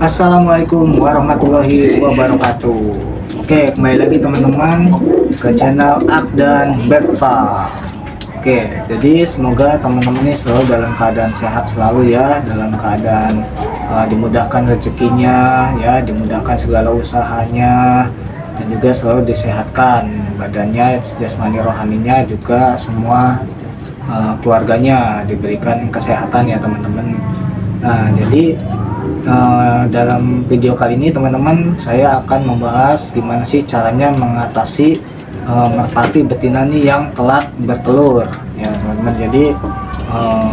Assalamualaikum warahmatullahi wabarakatuh. Oke, kembali lagi teman-teman ke channel Ak dan Berta. Oke, jadi semoga teman-teman ini selalu dalam keadaan sehat selalu ya, dalam keadaan dimudahkan rezekinya ya, dimudahkan segala usahanya, dan juga selalu disehatkan badannya, jasmani rohaninya juga semua, keluarganya diberikan kesehatan ya teman-teman. Nah, jadi dalam video kali ini teman-teman saya akan membahas gimana sih caranya mengatasi merpati betina nih yang telat bertelur ya teman-teman. Jadi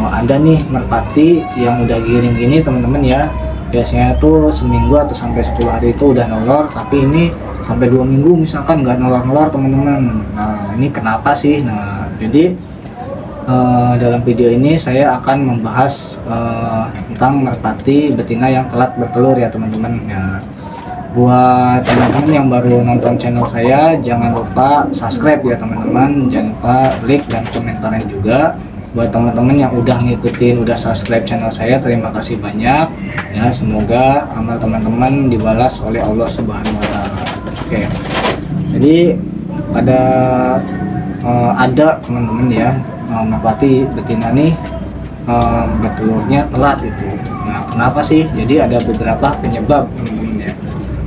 ada nih merpati yang udah giring gini teman-teman ya, biasanya tuh seminggu atau sampai 10 hari itu udah nolor, tapi ini sampai 2 minggu misalkan nggak nolor-nolor teman-teman. Nah, ini kenapa sih? Nah, jadi dalam video ini saya akan membahas tentang merpati betina yang telat bertelur ya teman-teman ya. Buat teman-teman yang baru nonton channel saya, jangan lupa subscribe ya teman-teman, jangan lupa like dan komentarnya juga. Buat teman-teman yang udah ngikutin, udah subscribe channel saya, terima kasih banyak ya. Semoga amal teman-teman dibalas oleh Allah Subhanahu wa Ta'ala. Oke, jadi ada teman-teman ya, merpati betina nih bertelurnya telat itu. Nah, kenapa sih? Jadi ada beberapa penyebab teman-teman ya.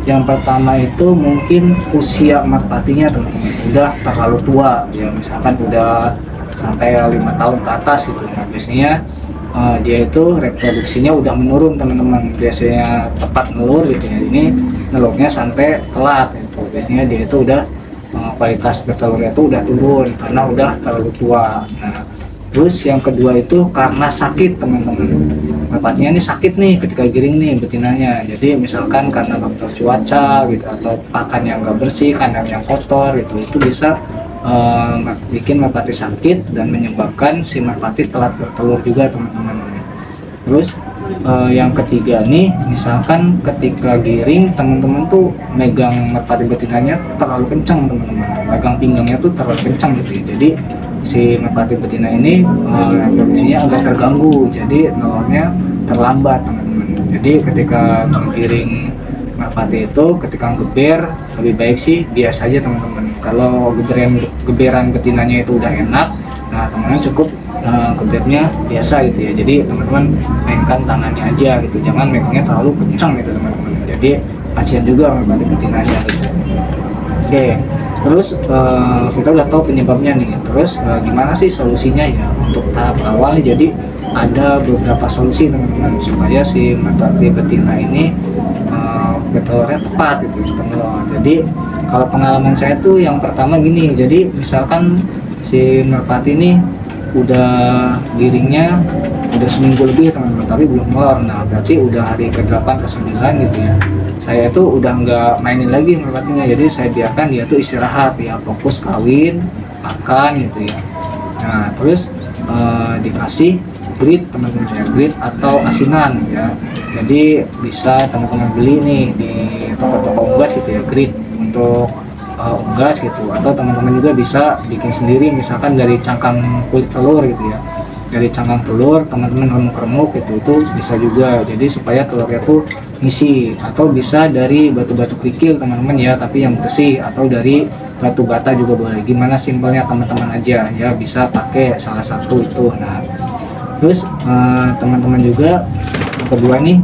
Yang pertama itu mungkin usia merpatinya teman-teman udah terlalu tua ya, misalkan udah sampai 5 tahun ke atas gitu. Nah, biasanya dia itu reproduksinya udah menurun teman-teman, biasanya tepat nelur gitu ya, ini nelurnya sampai telat itu. Biasanya dia itu udah kualitas bertelurnya itu udah turun karena udah terlalu tua. Nah, terus yang kedua itu karena sakit teman-teman, merpatinya ini sakit nih ketika giring nih betinanya. Jadi misalkan karena faktor cuaca gitu, atau pakan yang gak bersih, kandang yang kotor gitu, itu bisa bikin merpati sakit dan menyebabkan si merpati telat bertelur juga teman-teman. Terus yang ketiga nih, misalkan ketika giring teman-teman tuh megang merpati betinanya terlalu kencang teman-teman, megang pinggangnya tuh terlalu kencang gitu ya. Jadi si merpati betina ini reproduksinya agak terganggu, jadi nelurnya terlambat teman-teman. Jadi ketika menggiring merpati itu, ketika geber lebih baik sih biasa aja teman-teman. Kalau geberan betinanya itu udah enak, nah teman-teman cukup gebernya biasa gitu ya. Jadi teman-teman mainkan tangannya aja gitu, jangan megangnya terlalu kencang gitu teman-teman. Jadi kasihan juga merpati betinanya gitu. Oke, terus kita udah tahu penyebabnya nih. Terus gimana sih solusinya ya untuk tahap awal nih? Jadi ada beberapa solusi teman-teman supaya si merpati betina ini bertelurnya tepat gitu sebenarnya. Jadi kalau pengalaman saya tuh yang pertama gini, jadi misalkan si merpati ini udah giringnya udah seminggu lebih teman-teman, tapi belum telur. Nah, berarti udah hari ke-8 ke-9 gitu ya. Saya tuh udah nggak mainin lagi merpatinya, jadi saya biarkan dia tuh istirahat ya, fokus kawin, makan gitu ya. Nah, terus dikasih grit teman-teman saya, grit atau asinan ya. Jadi bisa teman-teman beli nih di toko-toko unggas gitu ya, grit untuk unggas gitu, atau teman-teman juga bisa bikin sendiri, misalkan dari cangkang kulit telur gitu ya. Dari cangkang telur teman-teman remuk-remuk gitu, itu bisa juga, jadi supaya telurnya tuh ngisi. Atau bisa dari batu-batu kerikil teman-teman ya, tapi yang bersih, atau dari batu bata juga boleh, gimana simpelnya teman-teman aja ya, bisa pakai salah satu itu. Nah, terus teman-teman juga yang kedua nih,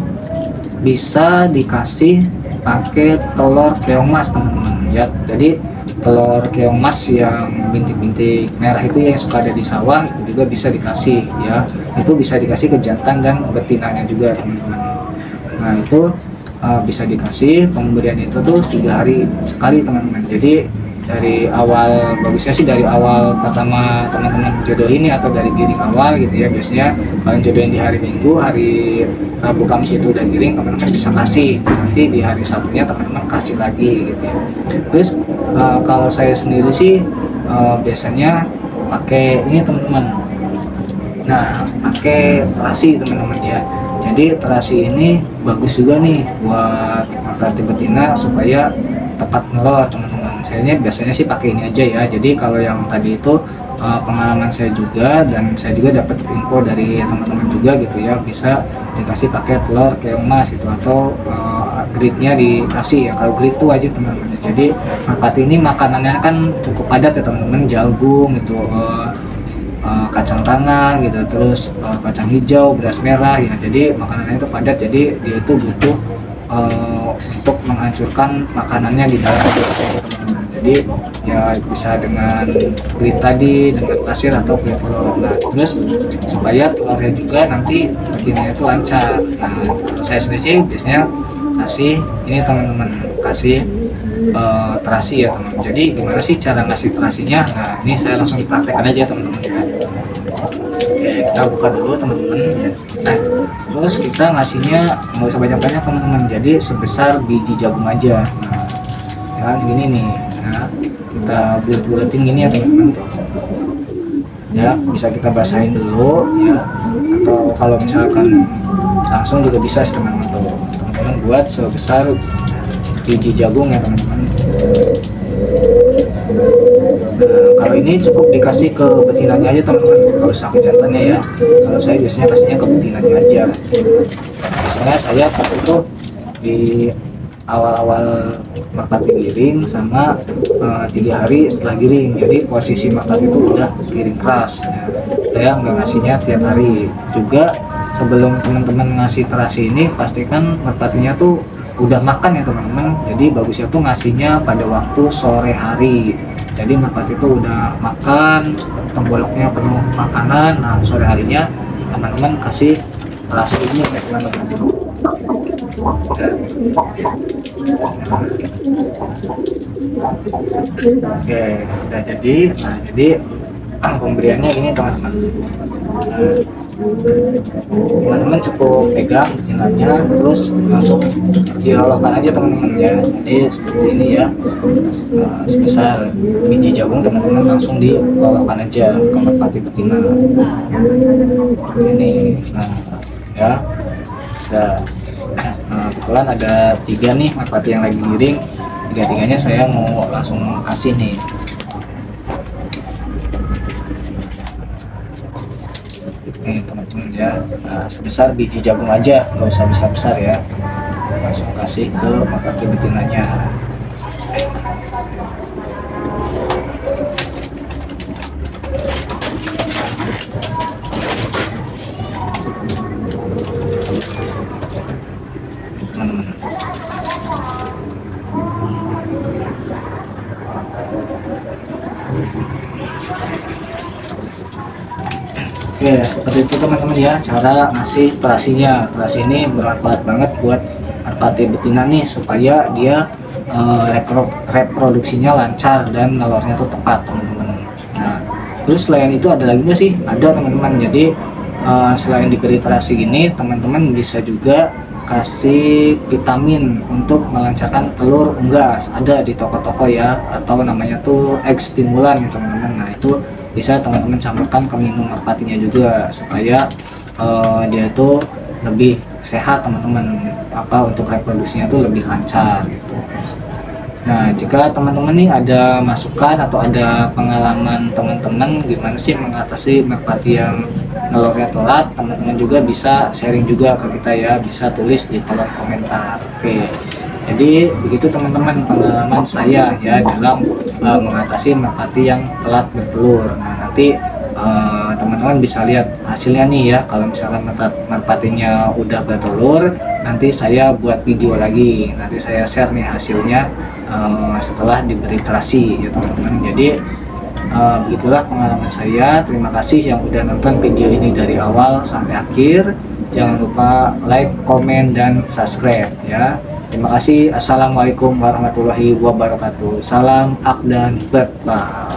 bisa dikasih pakai telur keong mas teman-teman ya. Jadi telur keong mas yang bintik-bintik merah itu yang suka ada di sawah, itu juga bisa dikasih ya. Itu bisa dikasih ke jantan dan betinanya juga teman-teman. Nah, itu bisa dikasih, pemberian itu tuh 3 hari sekali teman-teman. Jadi dari awal, bagusnya sih dari awal pertama teman-teman jodoh ini, atau dari giring awal gitu ya. Biasanya kalian jodohin di hari Minggu, hari Rabu Kamis itu udah giring, teman-teman bisa kasih. Nanti di hari Sabtunya teman-teman kasih lagi gitu ya. Terus kalau saya sendiri sih biasanya pakai ini teman-teman. Nah, pakai terasi teman-teman ya. Jadi terasi ini bagus juga nih buat merpati betina supaya tepat nelur teman-teman. Saya biasanya sih pakai ini aja ya. Jadi kalau yang tadi itu pengalaman saya juga, dan saya juga dapat info dari teman-teman juga gitu ya, bisa dikasih pakai telur keong mas gitu, atau gridnya dikasih ya. Kalau grid itu wajib teman-teman. Jadi merpati ini makanannya kan cukup padat ya teman-teman, jagung gitu, kacang tanah gitu, terus kacang hijau, beras merah ya. Jadi makanannya itu padat, jadi dia itu butuh untuk menghancurkan makanannya di dalam teman-teman. Jadi ya bisa dengan kulit tadi, dengan pasir atau kulit telur. Nah, terus supaya telurnya juga nanti betinanya itu lancar. Nah, saya sendiri sih biasanya kasih ini teman-teman, kasih terasi ya teman-teman. Jadi gimana sih cara ngasih terasinya? Nah, ini saya langsung praktekkan aja teman-teman ya. Oke, kita buka dulu teman-teman ya. Nah, terus kita ngasihnya nggak usah banyak-banyak teman-teman, jadi sebesar biji jagung aja. Nah, ya gini nih. Nah, kita bulet-buletin gini ya teman-teman. Ya, bisa kita basahin dulu ya, atau kalau misalkan langsung juga bisa sih teman-teman. Teman-teman buat sebesar biji jagung ya teman-teman. Nah, kalau ini cukup dikasih ke betinanya aja teman-teman, kalau usah ke jantannya ya. Kalau saya biasanya kasihnya ke betinanya aja. Biasanya saya pas itu di awal-awal merpati giring sama 3 hari setelah giring, jadi posisi merpati itu udah giring keras ya. Saya nggak ngasihnya tiap hari juga. Sebelum teman-teman ngasih terasi ini, pastikan merpatinya tuh udah makan ya teman-teman. Jadi bagusnya tuh ngasihnya pada waktu sore hari, jadi merpati itu udah makan, tenggoroknya penuh makanan. Nah, sore harinya teman-teman kasih terasi ini kayak teman-teman. Oke, udah jadi. Nah, jadi pemberiannya ini teman-teman. Teman-teman cukup pegang betinanya, terus langsung diloloskan aja teman-teman ya. Jadi seperti ini ya. Sebesar biji jagung teman-teman langsung diloloskan aja ke merpati betina ini. Nah ya, nah, kebetulan ada 3 nih merpati yang lagi giring. 3-tiganya saya mau langsung kasih nih. Nih teman-teman ya. Nah, sebesar biji jagung aja, nggak usah besar-besar ya. Langsung kasih ke merpati betinanya. Teman-teman. Oke, seperti itu teman-teman ya cara ngasih terasinya. Terasi ini bermanfaat banget buat merpati betina nih, supaya dia reproduksinya lancar dan telurnya tuh tepat teman-teman. Nah, terus selain itu ada lagi nggak sih? Ada teman-teman. Jadi selain diberi terasi gini, teman-teman bisa juga kasih vitamin untuk melancarkan telur unggas. Ada di toko-toko ya, atau namanya tuh egg stimulan ya teman-teman. Nah, itu bisa teman-teman campurkan ke minum merpatinya juga, supaya dia itu lebih sehat teman-teman, untuk reproduksinya tuh lebih lancar gitu. Nah, jika teman-teman nih ada masukan atau ada pengalaman teman-teman gimana sih mengatasi merpati yang telurnya telat, teman-teman juga bisa sharing juga ke kita ya, bisa tulis di kolom komentar. Oke, jadi begitu teman-teman pengalaman saya ya dalam mengatasi merpati yang telat bertelur. Nah, nanti teman-teman bisa lihat hasilnya nih ya. Kalau misalkan merpatinya udah bertelur, nanti saya buat video lagi, nanti saya share nih hasilnya setelah diberi terasi ya teman-teman. Jadi begitulah pengalaman saya. Terima kasih yang udah nonton video ini dari awal sampai akhir. Jangan lupa like, komen, dan subscribe ya. Terima kasih. Assalamualaikum warahmatullahi wabarakatuh. Salam Ak dan Berkah.